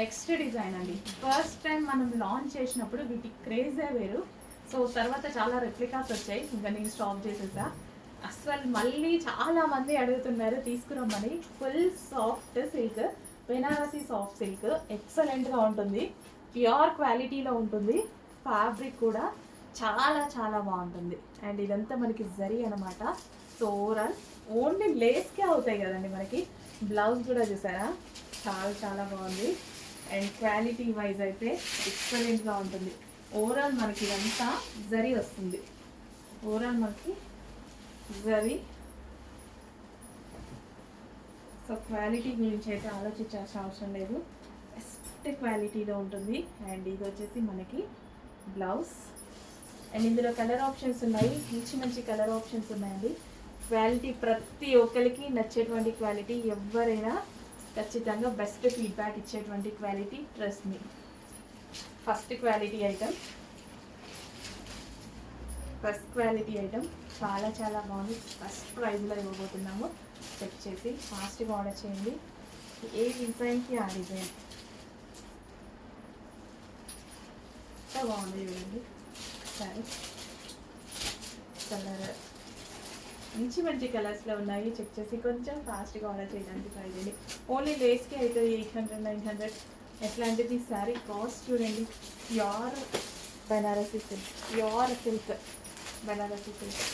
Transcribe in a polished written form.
Next design అండి. First time మనం launch చేసినప్పుడు వీటి క్రేజే వేరు. సో తర్వాత చాలా రెప్లికాస్ వచ్చాయి, ఇంకా నేను స్టాప్ చేసేసా. అసలు మళ్ళీ చాలా మంది అడుగుతున్నారు తీసుకురమ్మని. Full soft silk, Banarasi soft silk, ఎక్సలెంట్గా ఉంటుంది, ప్యూర్ క్వాలిటీలో ఉంటుంది. ఫ్యాబ్రిక్ కూడా చాలా చాలా బాగుంటుంది. అండ్ ఇదంతా మనకి జరీ అనమాట. సో ఓవరాల్ ఓన్లీ లేస్కే అవుతాయి కదండి మనకి. బ్లౌజ్ కూడా చూసారా, చాలా చాలా బాగుంది. అండ్ క్వాలిటీ వైజ్ అయితే ఎక్సలెంట్గా ఉంటుంది. ఓవరాల్ మనకి ఇదంతా జరీ వస్తుంది. ఓవరాల్ మనకి జరీ. సో క్వాలిటీ గురించి అయితే ఆలోచించాల్సిన అవసరం లేదు, బెస్ట్ క్వాలిటీలో ఉంటుంది. అండ్ ఇది వచ్చేసి మనకి బ్లౌజ్. అండ్ ఇందులో కలర్ ఆప్షన్స్ ఉన్నాయి, మంచి మంచి కలర్ ఆప్షన్స్ ఉన్నాయండి. క్వాలిటీ ప్రతి ఒక్కరికి నచ్చేటువంటి క్వాలిటీ, ఎవరైనా ఖచ్చితంగా బెస్ట్ ఫీడ్బ్యాక్ ఇచ్చేటువంటి quality, trust me. First quality item, first quality item చాలా చాలా బాగుంది. ఫస్ట్ ప్రైజ్లో ఇవ్వబోతున్నాము. చెక్ చేసి ఫాస్ట్గా ఆర్డర్ చేయండి. ఏ డిజైన్కి ఆ డిజైన్ ఎంత బాగుంది చూడండి. సరే, కలర్ మంచి మంచి కలర్స్లో ఉన్నాయి. చెక్ చేసి కొంచెం ఫాస్ట్గా ఆర్డర్ చేయడానికి ట్రై చేయండి. ఓన్లీ లేస్కి అయితే 800 900. ఎట్లాంటిది శారీ కాస్ట్ చూడండి. Pure Banarasi silk, pure silk, Banarasi silk.